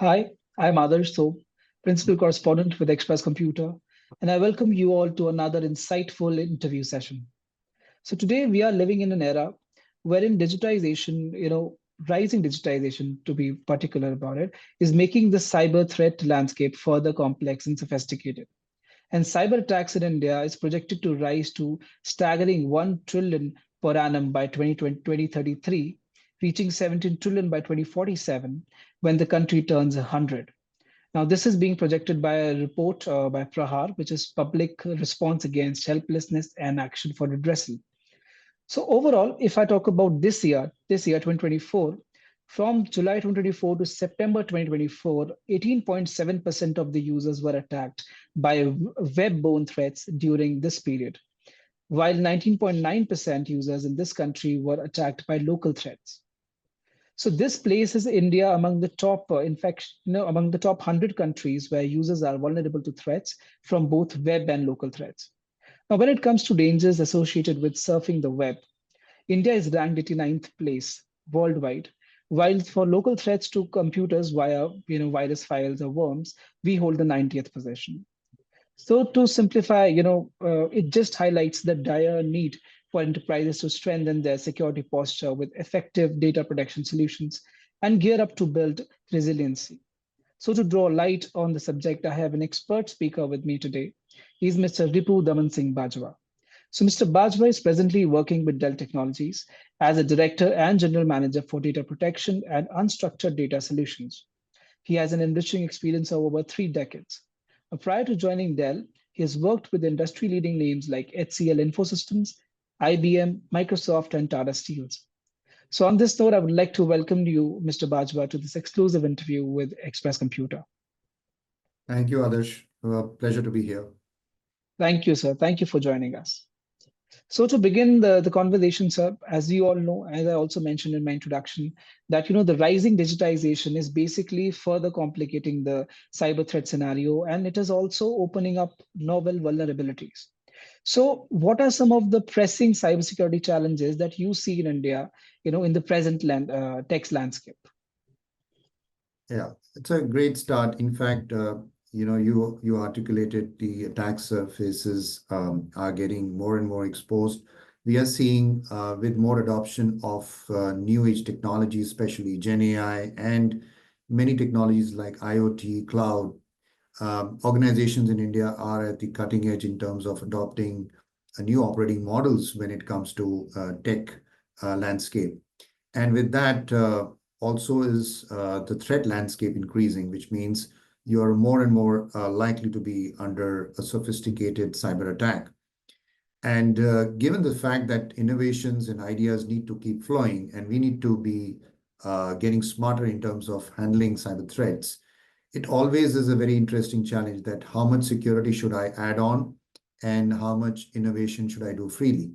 Hi, I'm Adarsh So, Principal Correspondent with Express Computer, and I welcome you all to another insightful interview session. So today we are living in an era wherein digitization, rising digitization to be particular about it, is making the cyber threat landscape further complex and sophisticated. And cyber attacks in India is projected to rise to staggering 1 trillion per annum by 2033, reaching 17 trillion by 2047 when the country turns 100. Now, this is being projected by a report by Prahar, which is Public Response Against Helplessness and Action for Redressal. So overall, if I talk about this year 2024, from July 2024 to September 2024, 18.7% of the users were attacked by web-borne threats during this period, while 19.9% users in this country were attacked by local threats. So this places India among the top, in fact, among the top 100 countries where users are vulnerable to threats from both web and local threats. Now, when it comes to dangers associated with surfing the web, India is ranked 89th place worldwide, while for local threats to computers via virus files or worms, we hold the 90th position. So to simplify, it just highlights the dire need for enterprises to strengthen their security posture with effective data protection solutions and gear up to build resiliency. So to draw light on the subject, I have an expert speaker with me today. He's Mr. Ripu Daman Singh Bajwa. So Mr. Bajwa is presently working with Dell Technologies as a director and general manager for data protection and unstructured data solutions. He has an enriching experience of over 3 decades. Prior to joining Dell, he has worked with industry-leading names like HCL Infosystems, IBM, Microsoft, and Tata Steels. So on this note, I would like to welcome you, Mr. Bajwa, to this exclusive interview with Express Computer. Thank you, Adarsh. Pleasure to be here. Thank you, sir. Thank you for joining us. So to begin the conversation, sir, as you all know, as I also mentioned in my introduction, that the rising digitization is basically further complicating the cyber threat scenario, and it is also opening up novel vulnerabilities. So, what are some of the pressing cybersecurity challenges that you see in India, in the present tech landscape? Yeah, it's a great start. In fact, you articulated the attack surfaces are getting more and more exposed. We are seeing with more adoption of new age technologies, especially Gen AI and many technologies like IoT, cloud. Organizations in India are at the cutting edge in terms of adopting new operating models when it comes to tech landscape. And with that, also is the threat landscape increasing, which means you're more and more likely to be under a sophisticated cyber attack. And given the fact that innovations and ideas need to keep flowing, and we need to be getting smarter in terms of handling cyber threats, it always is a very interesting challenge that how much security should I add on and how much innovation should I do freely.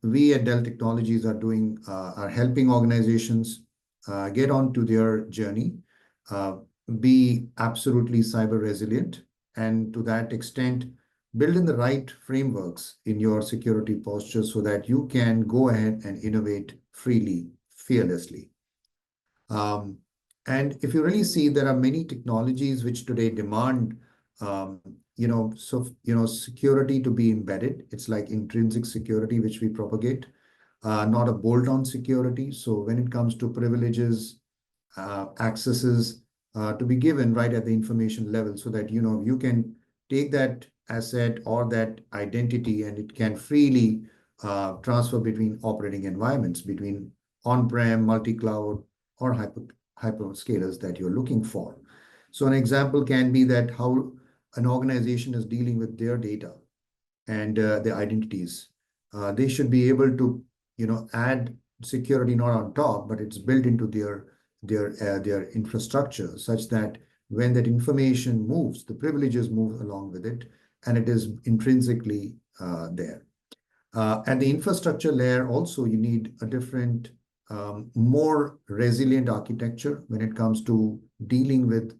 We at Dell Technologies are helping organizations get on to their journey, be absolutely cyber resilient, and to that extent, build in the right frameworks in your security posture so that you can go ahead and innovate freely, fearlessly. And if you really see, there are many technologies which today demand, security to be embedded. It's like intrinsic security, which we propagate, not a bolt-on security. So when it comes to privileges, accesses to be given right at the information level so that, you can take that asset or that identity and it can freely transfer between operating environments, between on-prem, multi-cloud, or hyperscalers that you're looking for. So an example can be that how an organization is dealing with their data and their identities. They should be able to, add security not on top, but it's built into their infrastructure such that when that information moves, the privileges move along with it, and it is intrinsically there. At the infrastructure layer, also you need a different, more resilient architecture when it comes to dealing with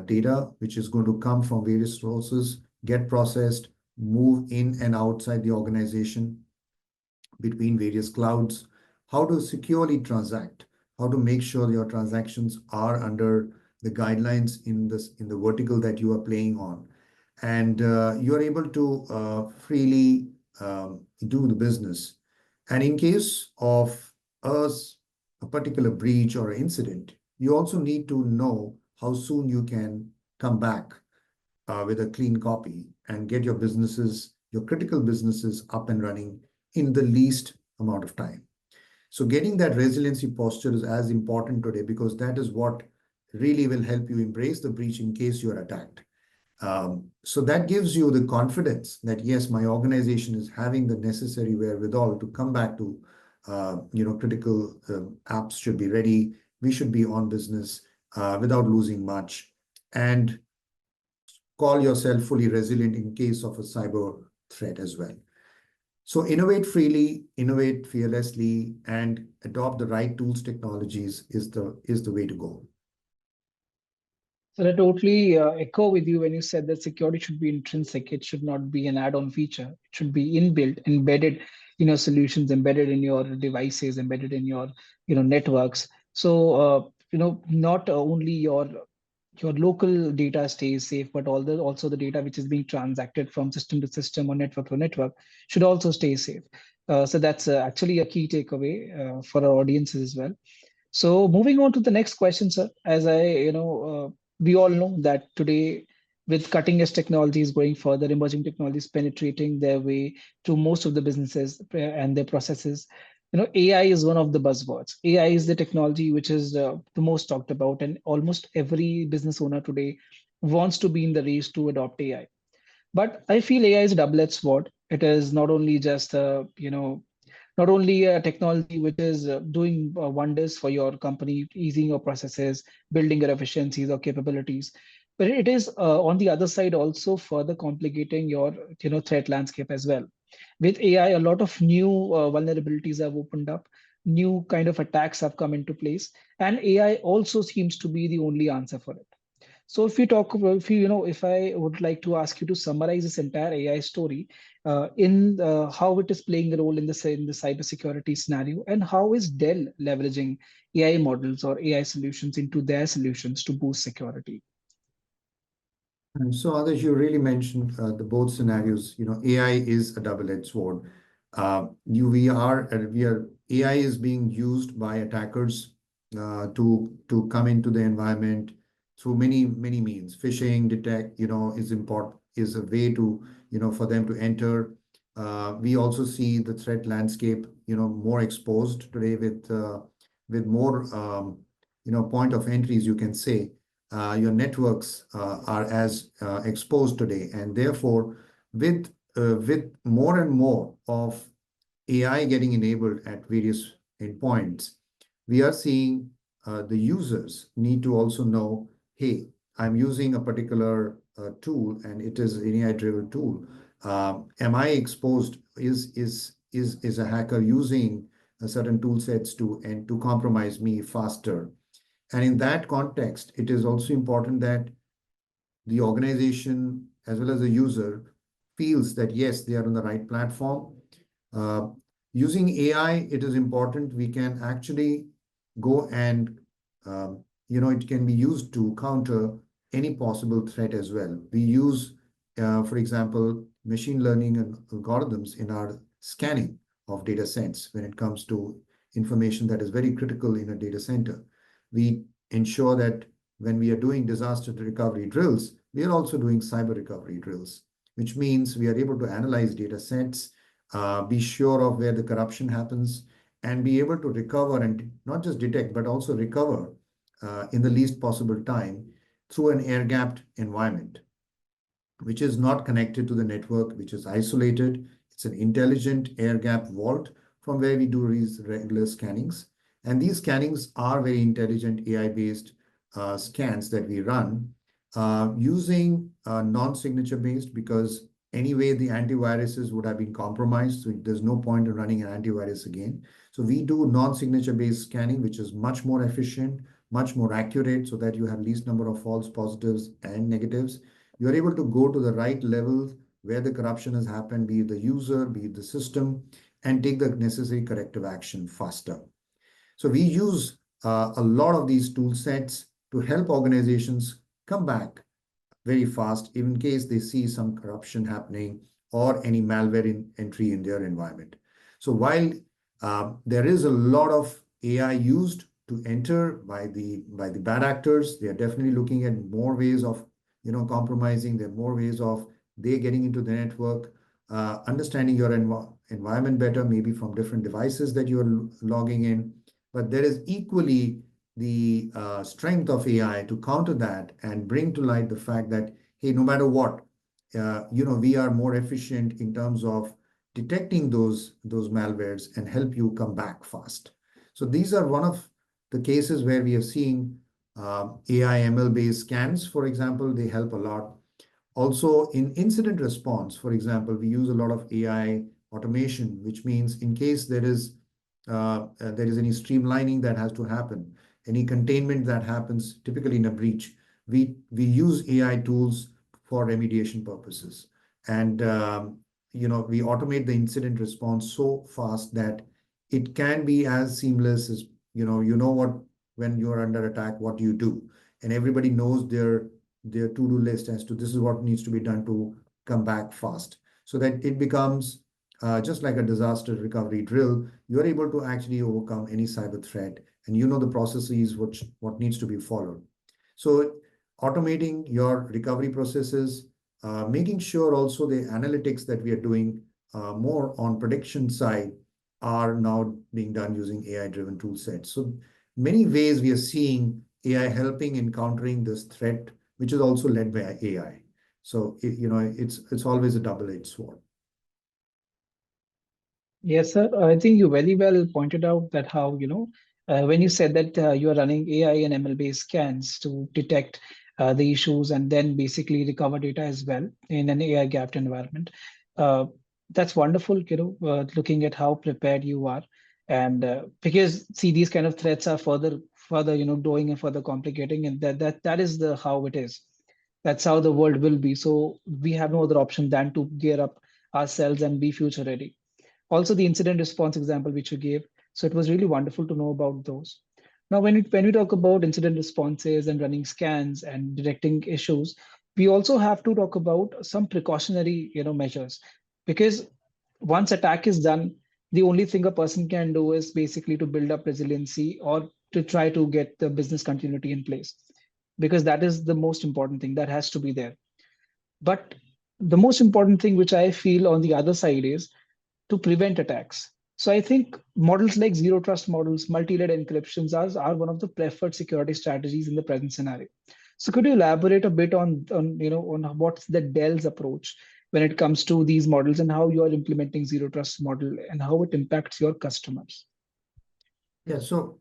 data, which is going to come from various sources, get processed, move in and outside the organization between various clouds, how to securely transact, how to make sure your transactions are under the guidelines in the vertical that you are playing on, and you are able to freely do the business. And in case of a particular breach or incident, you also need to know how soon you can come back with a clean copy and get your critical businesses up and running in the least amount of time. So getting that resiliency posture is as important today because that is what really will help you embrace the breach in case you are attacked. So that gives you the confidence that yes, my organization is having the necessary wherewithal to come back to, critical apps should be ready. We should be on business without losing much, and call yourself fully resilient in case of a cyber threat as well. So innovate freely, innovate fearlessly, and adopt the right tools, technologies is the way to go. So I totally echo with you when you said that security should be intrinsic. It should not be an add-on feature. It should be inbuilt, embedded in your solutions, embedded in your devices, embedded in your networks. So not only your local data stays safe, but also the data which is being transacted from system to system or network to network should also stay safe. So that's actually a key takeaway for our audiences as well. So moving on to the next question, sir, we all know that today with cutting edge technologies going further, emerging technologies penetrating their way to most of the businesses and their processes, AI is one of the buzzwords. AI is the technology which is the most talked about, and almost every business owner today wants to be in the race to adopt AI. But I feel AI is a double-edged sword. It is not only just not only a technology which is doing wonders for your company, easing your processes, building your efficiencies or capabilities, but it is on the other side also further complicating your threat landscape as well. With AI, a lot of new vulnerabilities have opened up, new kind of attacks have come into place, and AI also seems to be the only answer for it. So if we talk about, if I would like to ask you to summarize this entire AI story in how it is playing a role in the cybersecurity scenario, and how is Dell leveraging AI models or AI solutions into their solutions to boost security? And so, others, you really mentioned the both scenarios. AI is a double-edged sword. AI is being used by attackers to come into the environment through many many means. Phishing, detect, is a way to for them to enter. We also see the threat landscape more exposed today with more point of entries, you can say. Your networks are as exposed today, and therefore with more and more of AI getting enabled at various endpoints, we are seeing the users need to also know, hey, I'm using a particular tool and it is an AI-driven tool. Am I exposed? Is a hacker using certain tool sets to compromise me faster? And in that context, it is also important that the organization as well as the user feels that yes, they are on the right platform. Uh, Using AI, it is important we can actually go and it can be used to counter any possible threat as well. We use, for example, machine learning and algorithms in our scanning of data sets when it comes to information that is very critical in a data center. We ensure that when we are doing disaster recovery drills, we are also doing cyber recovery drills, which means we are able to analyze data sets, be sure of where the corruption happens, and be able to recover and not just detect, but also recover in the least possible time through an air-gapped environment, which is not connected to the network, which is isolated. It's an intelligent air-gapped vault from where we do these regular scannings. And these scannings are very intelligent AI-based scans that we run using non-signature based, because anyway, the antiviruses would have been compromised. So there's no point in running an antivirus again. So we do non-signature based scanning, which is much more efficient, much more accurate, so that you have least number of false positives and negatives. You're able to go to the right level where the corruption has happened, be it the user, be it the system, and take the necessary corrective action faster. So we use a lot of these tool sets to help organizations come back very fast in case they see some corruption happening or any malware entry in their environment. So while there is a lot of AI used to enter by the bad actors, they are definitely looking at more ways of compromising. There are more ways of they getting into the network, understanding your environment better, maybe from different devices that you are logging in. But there is equally the strength of AI to counter that and bring to light the fact that, hey, no matter what, we are more efficient in terms of detecting those malwares and help you come back fast. So these are one of the cases where we are seeing AI ML based scans, for example, they help a lot. Also, in incident response, for example, we use a lot of AI automation, which means in case there is any streamlining that has to happen, any containment that happens, typically in a breach, we use AI tools for remediation purposes, and we automate the incident response so fast that it can be as seamless as what when you are under attack, what you do, and everybody knows their to-do list as to this is what needs to be done to come back fast, so that it becomes just like a disaster recovery drill. You are able to actually overcome any cyber threat, and you know the processes which what needs to be followed. So automating your recovery processes, making sure also the analytics that we are doing more on prediction side are now being done using AI-driven tool sets. So many ways we are seeing AI helping in countering this threat, which is also led by AI. So it's always a double-edged sword. Yes, sir. I think you very well pointed out that how, when you said that you are running AI and ML-based scans to detect the issues and then basically recover data as well in an AI gapped environment. Uh, that's wonderful, looking at how prepared you are. And because see, these kind of threats are further, growing and further complicating, and that is the how it is. That's how the world will be. So we have no other option than to gear up ourselves and be future ready. Also the incident response example which you gave, so it was really wonderful to know about those. Now when we talk about incident responses and running scans and detecting issues, we also have to talk about some precautionary measures, because once attack is done, the only thing a person can do is basically to build up resiliency or to try to get the business continuity in place, because that is the most important thing that has to be there. But the most important thing which I feel on the other side is to prevent attacks. So I think models like zero trust models, multi-layered encryptions are one of the preferred security strategies in the present scenario. So could you elaborate a bit on what's the Dell's approach when it comes to these models and how you are implementing zero trust model and how it impacts your customers? Yeah, so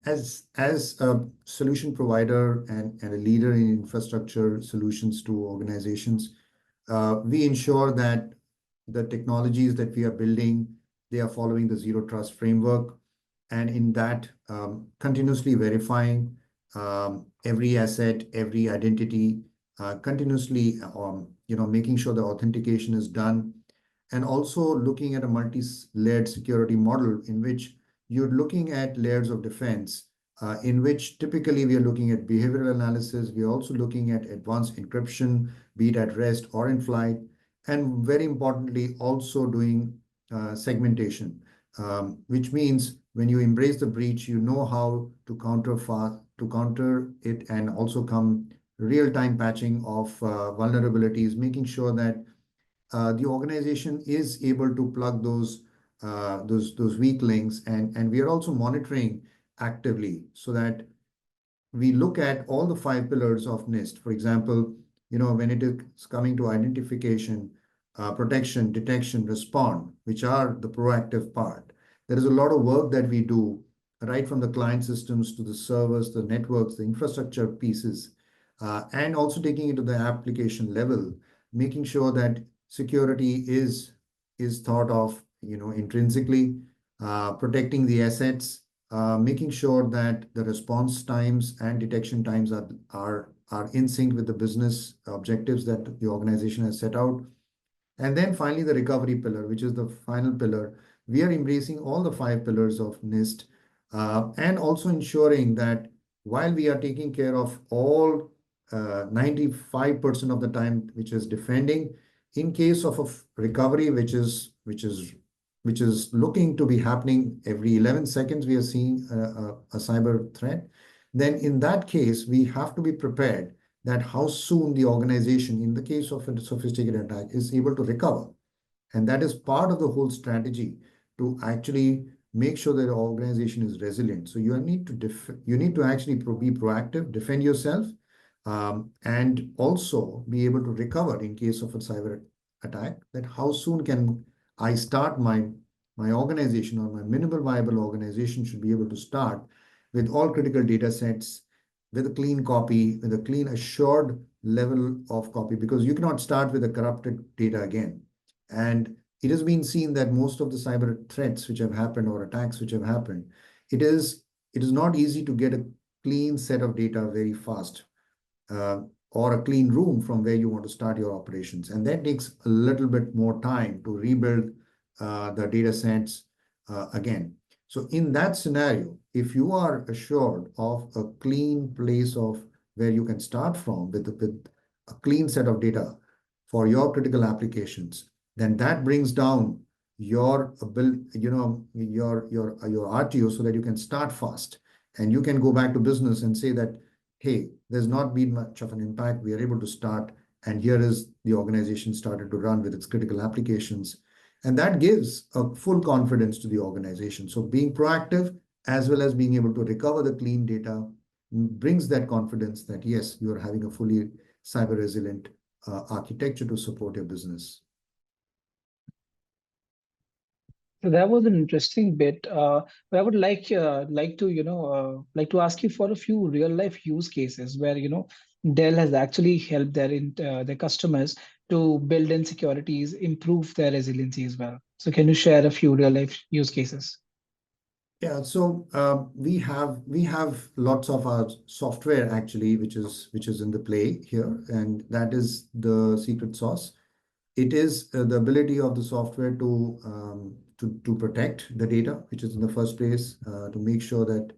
as a solution provider and a leader in infrastructure solutions to organizations, we ensure that the technologies that we are building, they are following the zero trust framework, and in that, continuously verifying every asset, every identity, continuously making sure the authentication is done, and also looking at a multi-layered security model in which you're looking at layers of defense, in which typically we are looking at behavioral analysis. We are also looking at advanced encryption, be it at rest or in flight, and very importantly, also doing segmentation, which means when you embrace the breach, you know how to counter it, and also come real-time patching of vulnerabilities, making sure that the organization is able to plug those weak links, and we are also monitoring actively so that we look at all the 5 pillars of NIST. For example, when it is coming to identification, protection, detection, respond, which are the proactive part, there is a lot of work that we do right from the client systems to the servers, the networks, the infrastructure pieces, and also taking it to the application level, making sure that security is thought of intrinsically, protecting the assets, making sure that the response times and detection times are in sync with the business objectives that the organization has set out. And then finally, the recovery pillar, which is the final pillar. We are embracing all the 5 pillars of NIST, and also ensuring that while we are taking care of all 95% of the time, which is defending, in case of a recovery, which is looking to be happening every 11 seconds, we are seeing a cyber threat. Then in that case, we have to be prepared that how soon the organization, in the case of a sophisticated attack, is able to recover. And that is part of the whole strategy to actually make sure that the organization is resilient. So you need to actually be proactive, defend yourself, and also be able to recover in case of a cyber attack. That how soon can I start my organization, or my minimal viable organization should be able to start with all critical data sets, with a clean copy, with a clean assured level of copy, because you cannot start with a corrupted data again. And it has been seen that most of the cyber threats which have happened, or attacks which have happened, it is not easy to get a clean set of data very fast, uh, or a clean room from where you want to start your operations. And that takes a little bit more time to rebuild the data sets again. So in that scenario, if you are assured of a clean place of where you can start from with a clean set of data for your critical applications, then that brings down your your RTO, so that you can start fast and you can go back to business and say that, hey, there's not been much of an impact. We are able to start, and here is the organization started to run with its critical applications. And that gives a full confidence to the organization. So being proactive as well as being able to recover the clean data brings that confidence that, yes, you are having a fully cyber resilient architecture to support your business. So that was an interesting bit. But I would like to like to ask you for a few real life use cases where Dell has actually helped their customers to build in securities, improve their resiliency as well. So can you share a few real life use cases? Yeah, so we have lots of our software actually, which is in the play here, and that is the secret sauce. It is the ability of the software to protect the data, which is in the first place, to make sure that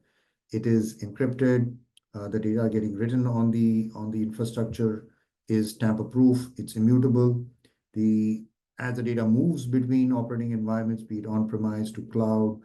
it is encrypted, the data getting written on the infrastructure is tamper-proof, it's immutable. The As the data moves between operating environments, be it on-premise to cloud,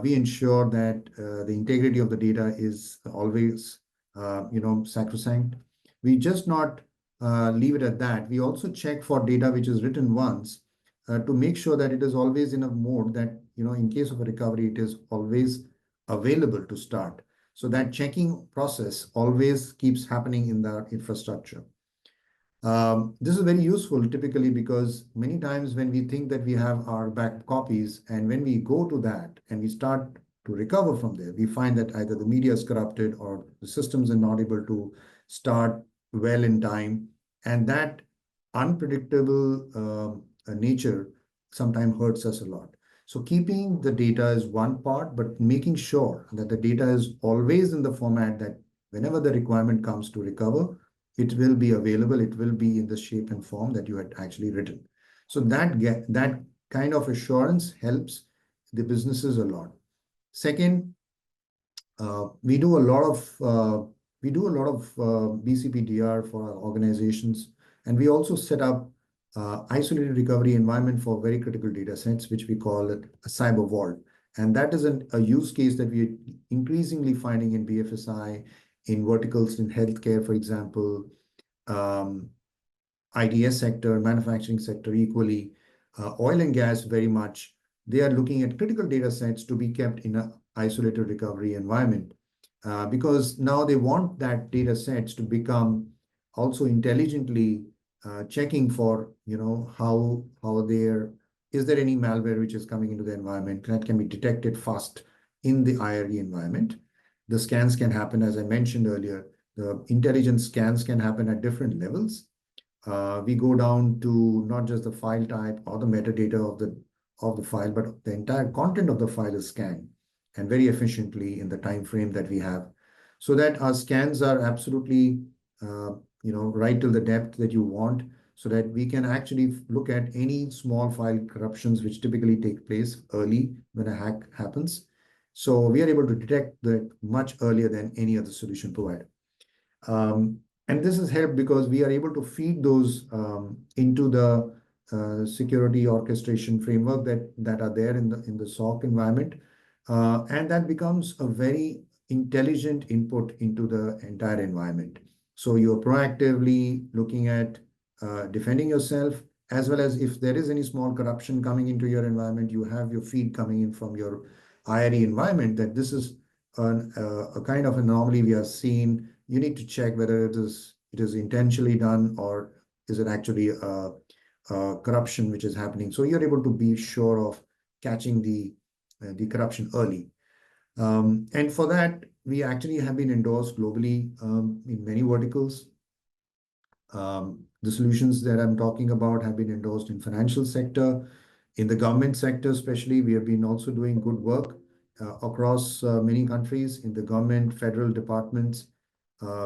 we ensure that the integrity of the data is always, sacrosanct. We just not leave it at that. We also check for data which is written once, to make sure that it is always in a mode that, in case of a recovery, it is always available to start. So that checking process always keeps happening in the infrastructure. This is very useful typically because many times when we think that we have our back copies, and when we go to that and we start to recover from there, we find that either the media is corrupted or the systems are not able to start well in time. And that unpredictable nature sometimes hurts us a lot. So keeping the data is one part, but making sure that the data is always in the format that whenever the requirement comes to recover, it will be available, it will be in the shape and form that you had actually written. So that kind of assurance helps the businesses a lot. Second, we do a lot of BCPDR for our organizations, and we also set up isolated recovery environment for very critical data sets, which we call it a cyber vault. And that is a use case that we are increasingly finding in BFSI, in verticals in healthcare, for example, um, IDS sector, manufacturing sector equally, oil and gas very much. They are looking at critical data sets to be kept in an isolated recovery environment, because now they want that data sets to become also intelligently checking for, how there is there any malware which is coming into the environment that can be detected fast in the IRE environment. The scans can happen, as I mentioned earlier, the intelligence scans can happen at different levels. We go down to not just the file type or the metadata of the file, but the entire content of the file is scanned, and very efficiently in the time frame that we have, so that our scans are absolutely right to the depth that you want, so that we can actually look at any small file corruptions which typically take place early when a hack happens. So we are able to detect that much earlier than any other solution provider. And this has helped because we are able to feed those into the security orchestration framework that are there in the SOC environment, and that becomes a very intelligent input into the entire environment. So you're proactively looking at defending yourself, as well as if there is any small corruption coming into your environment, you have your feed coming in from your IRE environment that this is a kind of anomaly we are seeing. You need to check whether it is intentionally done or is it actually corruption which is happening. So you're able to be sure of catching the corruption early. And for that, we actually have been endorsed globally in many verticals. The solutions that I'm talking about have been endorsed in financial sector, in the government sector especially. We have been also doing good work across many countries in the government, federal departments.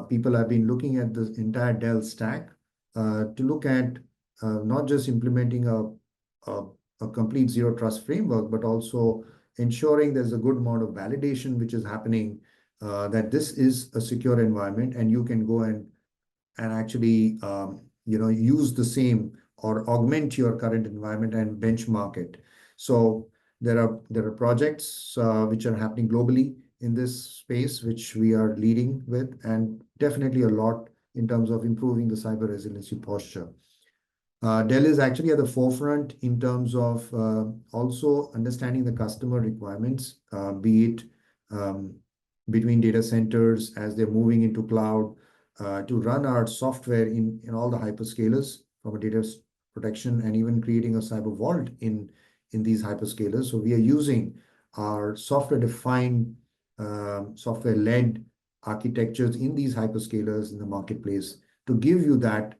People have been looking at the entire Dell stack to look at not just implementing a complete zero trust framework, but also ensuring there's a good amount of validation which is happening, that this is a secure environment and you can go and actually use the same or augment your current environment and benchmark it. So there are projects which are happening globally in this space, which we are leading with, and definitely a lot in terms of improving the cyber resiliency posture. Dell is actually at the forefront in terms of also understanding the customer requirements, be it um, between data centers as they're moving into cloud, to run our software in all the hyperscalers from a data protection, and even creating a cyber vault in these hyperscalers. So we are using our software-defined, software-led architectures in these hyperscalers in the marketplace to give you that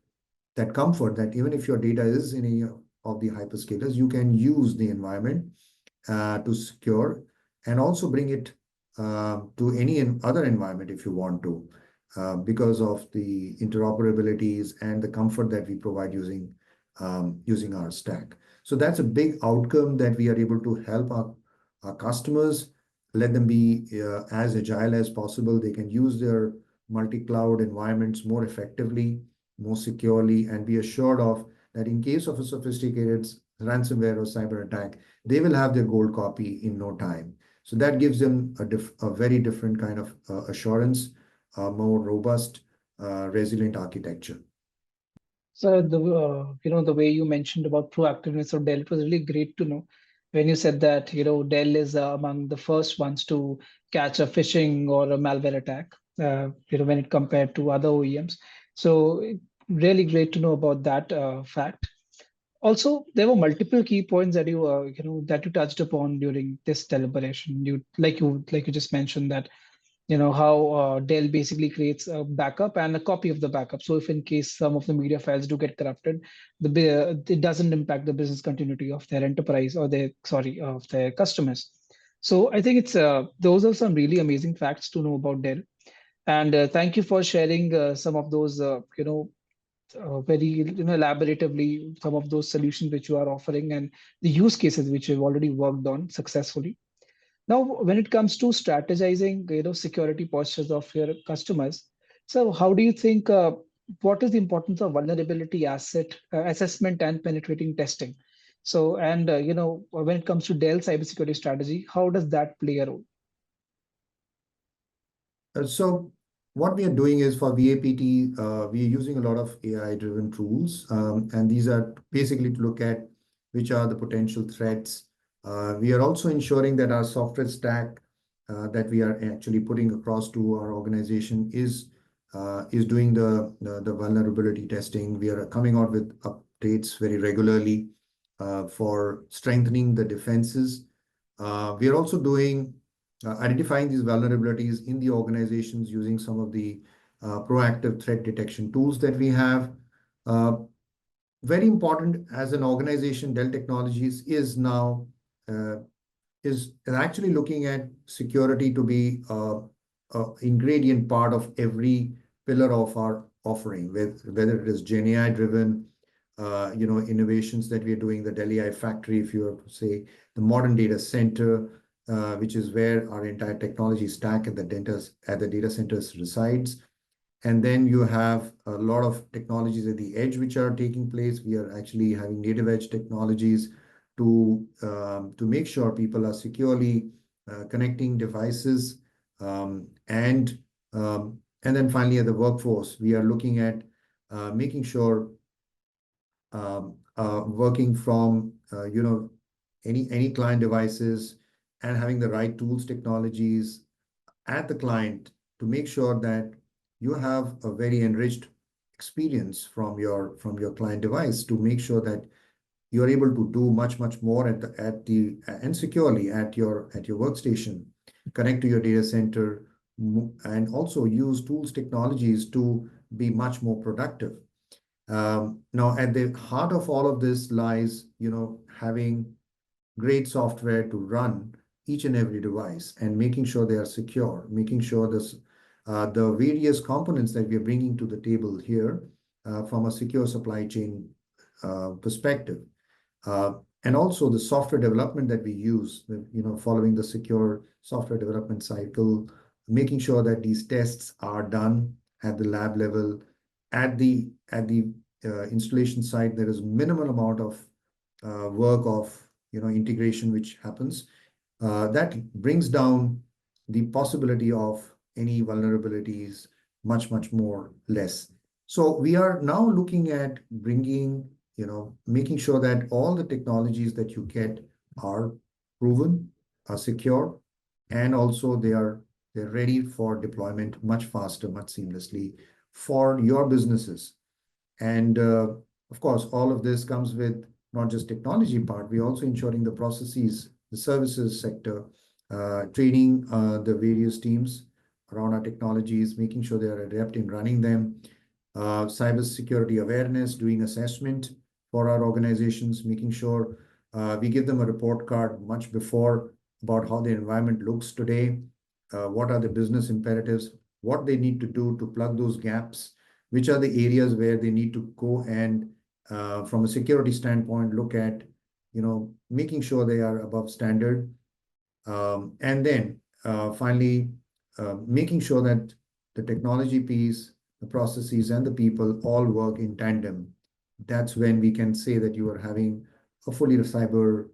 comfort that even if your data is in any of the hyperscalers, you can use the environment to secure and also bring it to any other environment if you want to, because of the interoperabilities and the comfort that we provide using our stack. So that's a big outcome that we are able to help our customers, let them be as agile as possible. They can use their multi-cloud environments more effectively, more securely, and be assured of that in case of a sophisticated ransomware or cyber attack, they will have their gold copy in no time. So that gives them a very different kind of assurance, more robust, resilient architecture. So the way you mentioned about proactiveness of Dell, it was really great to know when you said that Dell is among the first ones to catch a phishing or a malware attack. When it compared to other OEMs. So really great to know about that fact. Also, there were multiple key points that you touched upon during this deliberation. You just mentioned that how Dell basically creates a backup and a copy of the backup. So if in case some of the media files do get corrupted, it doesn't impact the business continuity of their enterprise or of their customers. So I think it's those are some really amazing facts to know about Dell. And thank you for sharing some of those very elaboratively some of those solutions which you are offering and the use cases which you've already worked on successfully. Now, when it comes to strategizing, security postures of your customers, so how do you think? What is the importance of vulnerability asset assessment and penetrating testing? So, and when it comes to Dell cybersecurity strategy, how does that play a role? So what we are doing is for VAPT, we are using a lot of AI-driven tools, and these are basically to look at which are the potential threats. We are also ensuring that our software stack that we are actually putting across to our organization is doing the vulnerability testing. We are coming out with updates very regularly for strengthening the defenses. We are also doing identifying these vulnerabilities in the organizations using some of the proactive threat detection tools that we have. Uh, Very important as an organization, Dell Technologies is now uh, is actually looking at security to be a ingredient part of every pillar of our offering, with whether it is Gen AI driven, innovations that we are doing, the Dell AI factory, if you have to say, the modern data center, which is where our entire technology stack at the data centers resides. And then you have a lot of technologies at the edge which are taking place. We are actually having native edge technologies to make sure people are securely connecting devices. And then finally, at the workforce, we are looking at making sure working from any client devices and having the right tools, technologies at the client to make sure that you have a very enriched experience from your client device, to make sure that you are able to do much more at the and securely at your workstation, connect to your data center, and also use tools, technologies to be much more productive. Now, at the heart of all of this lies, having great software to run each and every device and making sure they are secure, making sure the various components that we are bringing to the table here from a secure supply chain perspective. And also the software development that we use, following the secure software development cycle, making sure that these tests are done at the lab level, at the installation site. There is minimal amount of work of integration which happens. That brings down the possibility of any vulnerabilities much more less. So we are now looking at making sure that all the technologies that you get are proven, are secure, and also they're ready for deployment much faster, much seamlessly for your businesses. And of course, all of this comes with not just technology part, we're also ensuring the processes, the services sector, training the various teams around our technologies, making sure they are adept in running them, cybersecurity awareness, doing assessment for our organizations, making sure we give them a report card much before about how the environment looks today, what are the business imperatives, what they need to do to plug those gaps, which are the areas where they need to go and from a security standpoint, look at, making sure they are above standard. And then finally, making sure that the technology piece, the processes, and the people all work in tandem. That's when we can say that you are having a fully cyber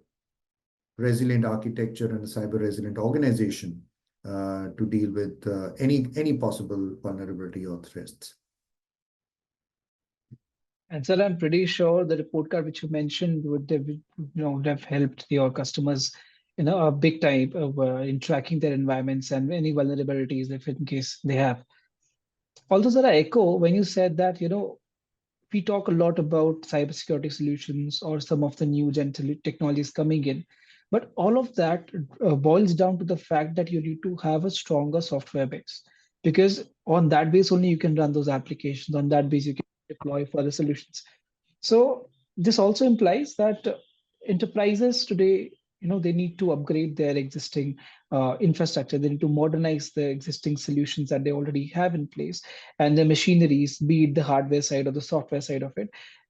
resilient architecture and a cyber resilient organization to deal with any possible vulnerability or threats. And sir, I'm pretty sure the report card which you mentioned would have helped your customers, a big time in tracking their environments and any vulnerabilities if in case they have. Also, sir, I echo when you said that, we talk a lot about cybersecurity solutions or some of the new technologies coming in, but all of that boils down to the fact that you need to have a stronger software base, because on that base only you can run those applications. On that base you can deploy further solutions. So this also implies that enterprises today, they need to upgrade their existing infrastructure. They need to modernize the existing solutions that they already have in place, and the machineries, be it the hardware side or the software side of it.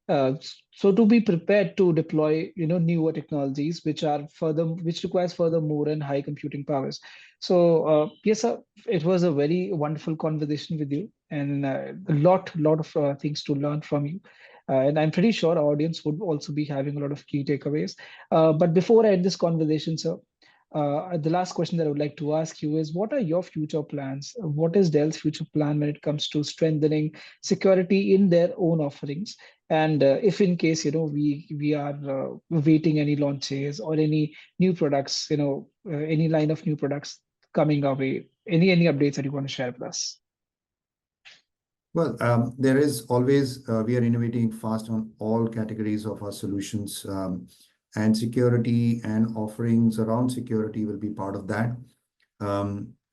Uh, so to be prepared to deploy, newer technologies which requires further more and high computing powers. So yes, sir, it was a very wonderful conversation with you, and a lot of things to learn from you. And I'm pretty sure our audience would also be having a lot of key takeaways. But before I end this conversation, sir, the last question that I would like to ask you is, what are your future plans? What is Dell's future plan when it comes to strengthening security in their own offerings? And if in case, we are waiting any launches or any new products, any line of new products coming our way, any updates that you want to share with us? Well, there is always, we are innovating fast on all categories of our solutions, and security and offerings around security will be part of that.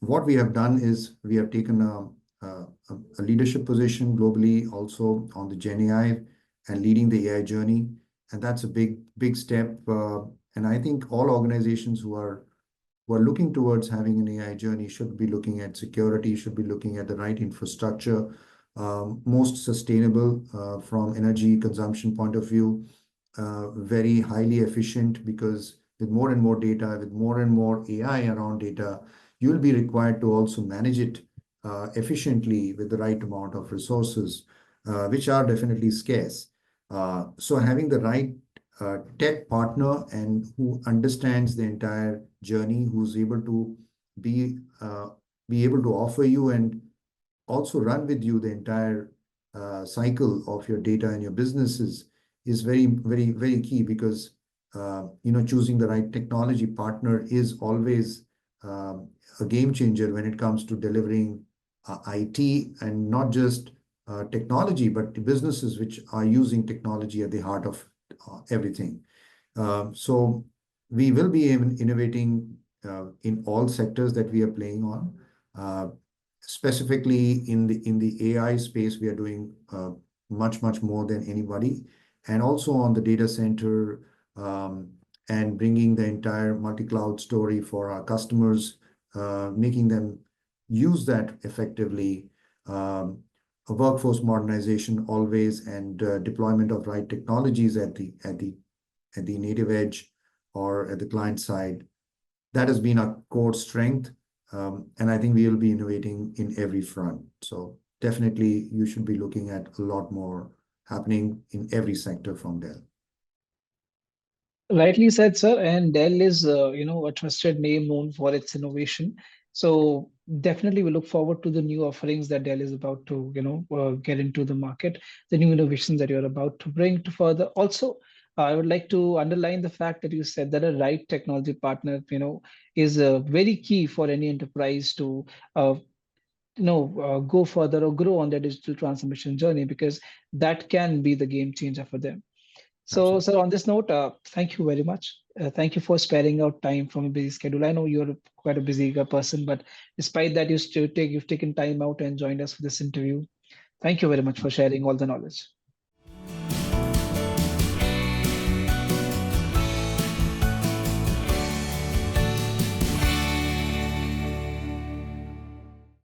What we have done is we have taken a leadership position globally also on the Gen AI and leading the AI journey. And that's a big step. And I think all organizations who are looking towards having an AI journey should be looking at security, should be looking at the right infrastructure, most sustainable from energy consumption point of view, very highly efficient, because with more and more data, with more and more AI around data, you'll be required to also manage it efficiently with the right amount of resources, which are definitely scarce. So having the right tech partner and who understands the entire journey, who's able to be be able to offer you and also run with you the entire cycle of your data and your businesses is very, very, very key because choosing the right technology partner is always a game changer when it comes to delivering IT and not just technology, but the businesses which are using technology at the heart of everything. So we will be innovating in all sectors that we are playing on. Specifically in the AI space, we are doing much more than anybody, and also on the data center and bringing the entire multi-cloud story for our customers, making them use that effectively. A workforce modernization always and deployment of right technologies at the native edge or at the client side. That has been our core strength. And I think we will be innovating in every front. So definitely you should be looking at a lot more happening in every sector from Dell. Rightly said, sir. And Dell is, a trusted name known for its innovation. So definitely we look forward to the new offerings that Dell is about to, get into the market, the new innovations that you're about to bring to further. Also, I would like to underline the fact that you said that a right technology partner, is very key for any enterprise to, go further or grow on their digital transformation journey, because that can be the game changer for them. So, Absolutely. sir, on this note, thank you very much. Thank you for sparing out time from a busy schedule. I know you're quite a busy person, but despite that, you've taken time out and joined us for this interview. Thank you very much for sharing all the knowledge.